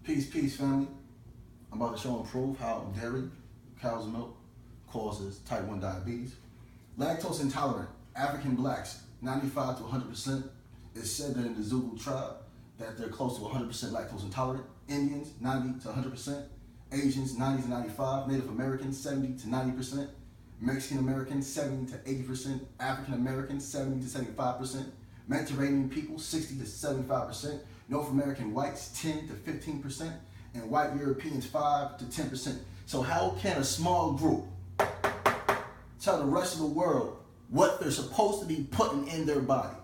Peace, family. I'm about to show and prove how dairy, cow's milk, causes type 1 diabetes. Lactose intolerant African blacks, 95 to 100%. It's said that in the Zulu tribe that they're close to 100% lactose intolerant. Indians, 90 to 100%. Asians, 90 to 95. Native Americans, 70 to 90%. Mexican Americans, 70 to 80%. African Americans, 70 to 75%. Mediterranean people, 60 to 75%. North American whites, 10 to 15%. And white Europeans, 5 to 10%. So how can a small group tell the rest of the world what they're supposed to be putting in their body?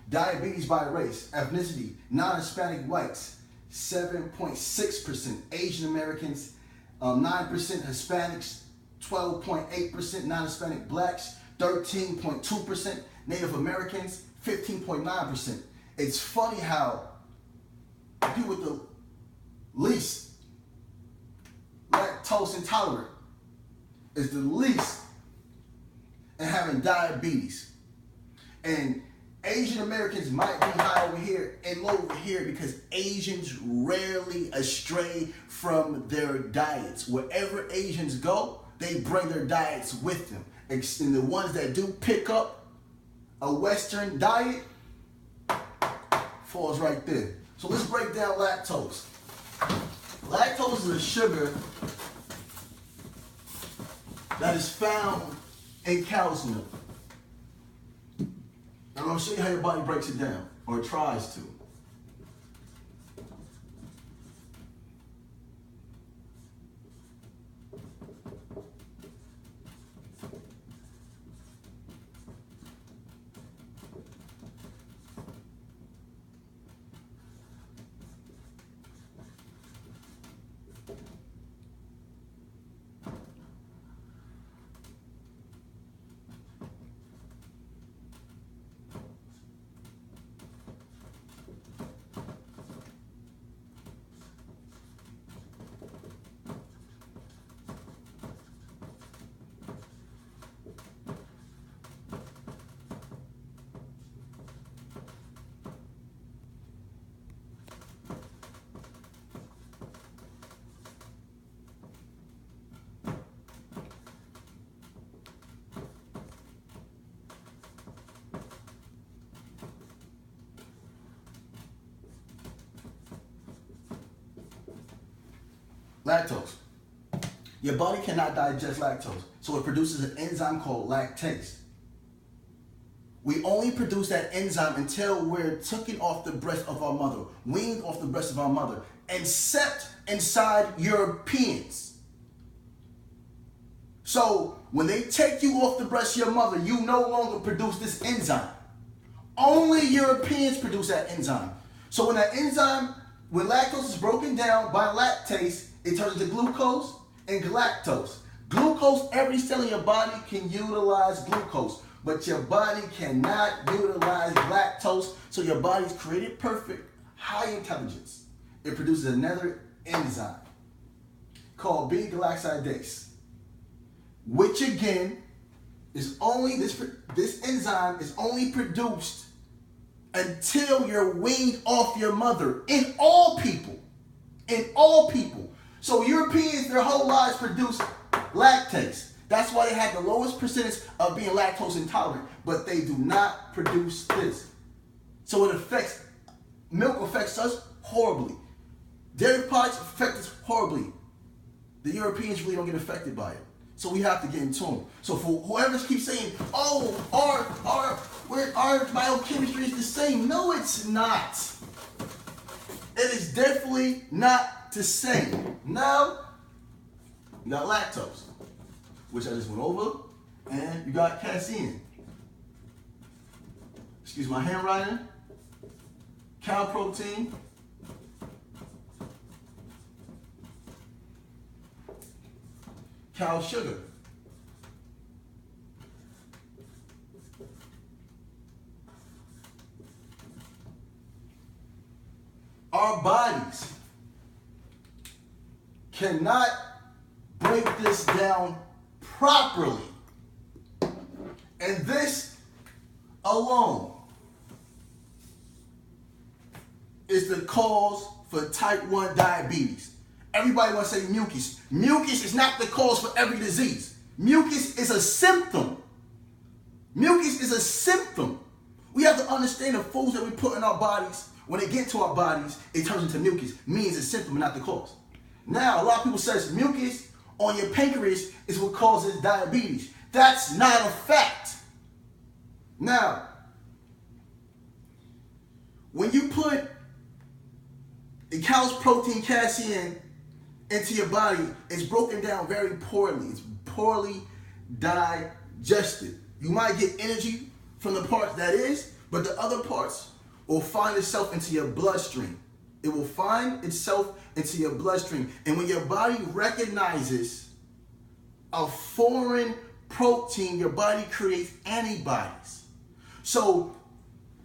Diabetes by race, ethnicity, non-Hispanic whites, 7.6%. Asian Americans, 9%. Hispanics, 12.8%. Non-Hispanic blacks, 13.2%. Native Americans, 15.9%. It's funny how people with the least lactose intolerant is the least in having diabetes. And Asian Americans might be high over here and low over here because Asians rarely astray from their diets. Wherever Asians go, they bring their diets with them. And the ones that do pick up a Western diet falls right there. So let's break down lactose. Lactose is a sugar that is found in cow's milk. And I'm going to show you how your body breaks it down, or tries to. Lactose. Your body cannot digest lactose, so it produces an enzyme called lactase. We only produce that enzyme until we're taken off the breast of our mother, weaned off the breast of our mother, except inside Europeans. So when they take you off the breast of your mother, you no longer produce this enzyme. Only Europeans produce that enzyme. So when lactose is broken down by lactase, it turns into glucose and galactose. Glucose, every cell in your body can utilize glucose, but your body cannot utilize lactose, so your body's created perfect, high intelligence. It produces another enzyme called beta-galactosidase, which again is only, this enzyme is only produced until you're weaned off your mother in all people. In all people. So Europeans, their whole lives produce lactase. That's why they have the lowest percentage of being lactose intolerant, but they do not produce this. So milk affects us horribly. Dairy products affect us horribly. The Europeans really don't get affected by it. So we have to get in tune. So for whoever keeps saying, oh, our biochemistry is the same. No, it's not. It is definitely not the same. Now, you got lactose, which I just went over, and you got casein. Excuse my handwriting. Cow protein. Cow sugar. Our bodies cannot break this down properly. And this alone is the cause for type 1 diabetes. Everybody wants to say mucus. Mucus is not the cause for every disease. Mucus is a symptom. Mucus is a symptom. We have to understand the foods that we put in our bodies, when they get into our bodies, it turns into mucus. Means a symptom and not the cause. Now, a lot of people say mucus on your pancreas is what causes diabetes. That's not a fact. Now, when you put the cow's protein casein into your body, it's broken down very poorly. It's poorly digested. You might get energy from the parts that is, but the other parts will find itself into your bloodstream. It will find itself into your bloodstream. And when your body recognizes a foreign protein, your body creates antibodies. So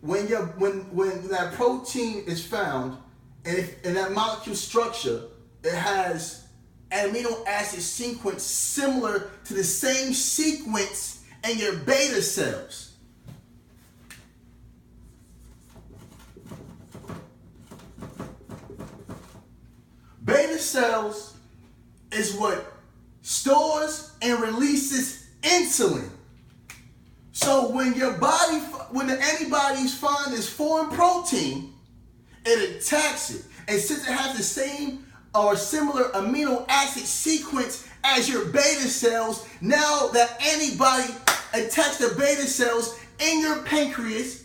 when that protein is found, and if in that molecule structure, it has an amino acid sequence similar to the same sequence in your beta cells. Beta cells is what stores and releases insulin. So when the antibodies find this foreign protein, it attacks it. And since it has the same or similar amino acid sequence as your beta cells, now that antibody attacks the beta cells in your pancreas,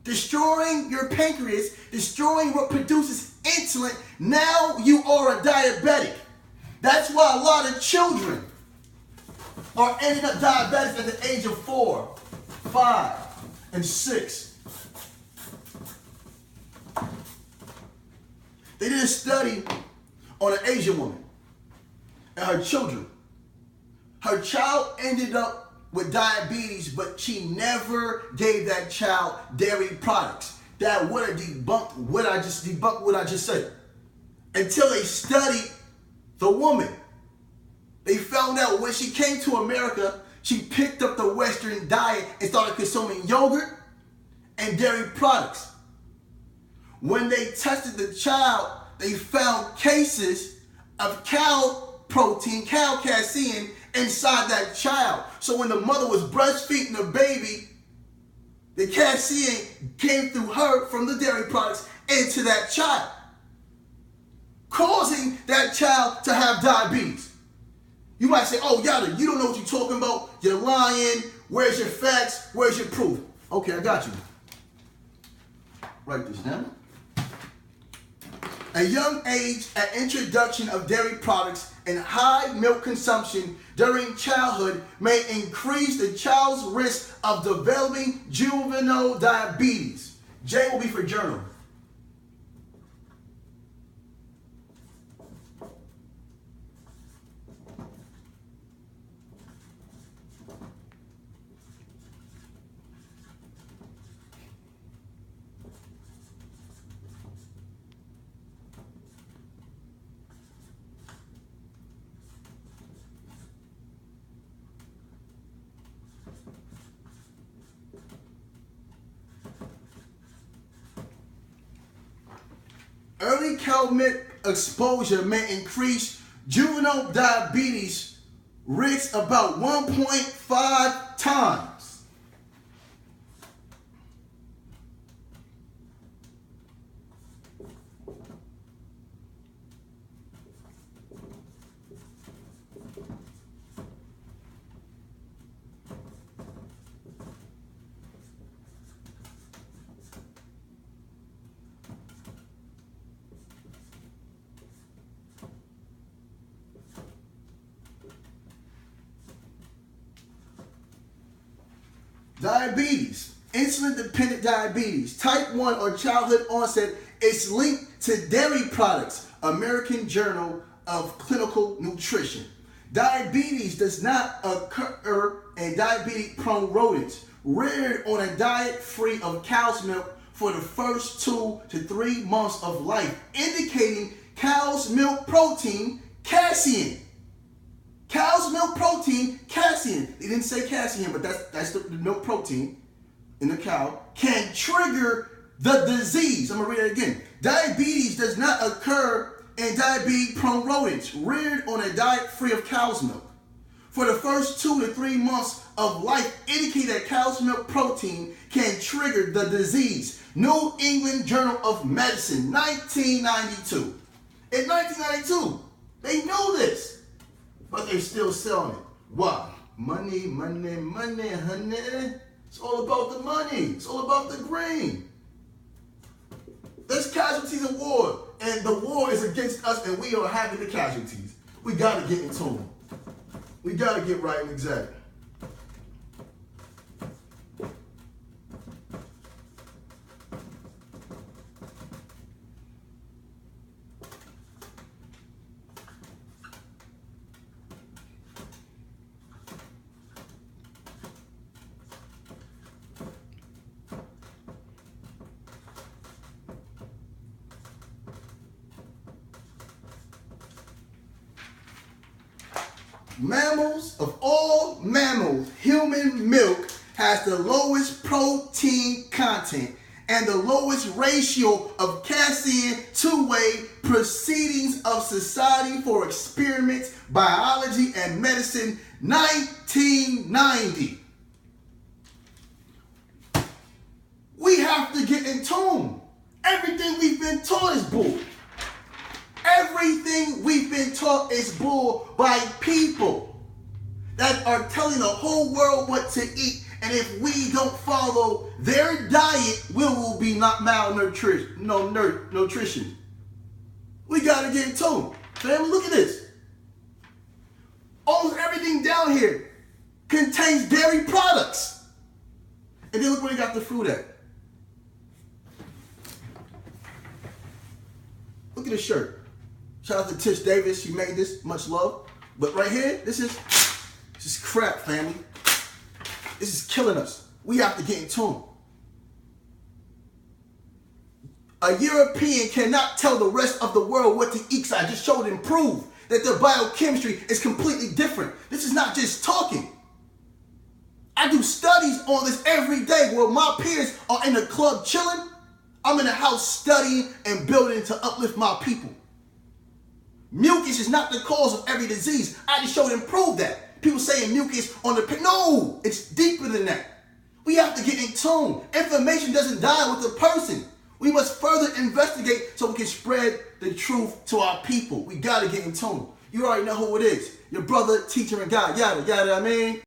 destroying your pancreas, destroying what produces insulin. Now you are a diabetic. That's why a lot of children are ending up diabetics at the age of 4, 5, and 6. They did a study on an Asian woman and her children. Her child ended up with diabetes, but she never gave that child dairy products. That would have debunked what I just said. Until they studied the woman. They found out when she came to America, she picked up the Western diet and started consuming yogurt and dairy products. When they tested the child, they found cases of cow protein, cow casein inside that child. So when the mother was breastfeeding the baby, the casein came through her from the dairy products into that child, causing that child to have diabetes. You might say, oh, Yada, you don't know what you're talking about. You're lying. Where's your facts? Where's your proof? Okay, I got you. Write this down. A young age at introduction of dairy products and high milk consumption during childhood may increase the child's risk of developing juvenile diabetes. J will be for journal. Early cow milk exposure may increase juvenile diabetes risk about 1.5 times. Diabetes, insulin-dependent diabetes, type 1 or childhood onset is linked to dairy products, American Journal of Clinical Nutrition. Diabetes does not occur in diabetic-prone rodents, reared on a diet free of cow's milk for the first 2 to 3 months of life, indicating cow's milk protein, casein. Cow's milk protein, casein. They didn't say casein, but that's the milk protein in the cow, can trigger the disease. I'm going to read it again. Diabetes does not occur in diabetes-prone rodents reared on a diet free of cow's milk. For the first 2 to 3 months of life, indicate that cow's milk protein can trigger the disease. New England Journal of Medicine, 1992. In 1992, they knew this, but they're still selling it. Why? Money, money, money, honey. It's all about the money. It's all about the green. There's casualties of war, and the war is against us, and we are having the casualties. We got to get into them. We got to get right and exact. Mammals, of all mammals, human milk has the lowest protein content and the lowest ratio of casein to weight. Proceedings of Society for Experiments, Biology and Medicine, 1990. We have to get in tune. Everything we've been taught is bull. Everything we've been taught is bull by people that are telling the whole world what to eat. And if we don't follow their diet, we will be not malnutrition. Nutrition. We got to get in tune. Family, look at this. Almost everything down here contains dairy products. And then look where they got the fruit at. Look at this shirt. Shout out to Tish Davis. She made this. Much love. But right here, this is crap, family. This is killing us. We have to get in tune. A European cannot tell the rest of the world what to eat. So I just showed and proved that their biochemistry is completely different. This is not just talking. I do studies on this every day where my peers are in the club chilling. I'm in the house studying and building to uplift my people. Mucus is not the cause of every disease. I just showed and proved that. People saying mucus on the no, it's deeper than that. We have to get in tune. Information doesn't die with the person. We must further investigate so we can spread the truth to our people. We got to get in tune. You already know who it is. Your brother, teacher, and God. Yada, yada, I mean.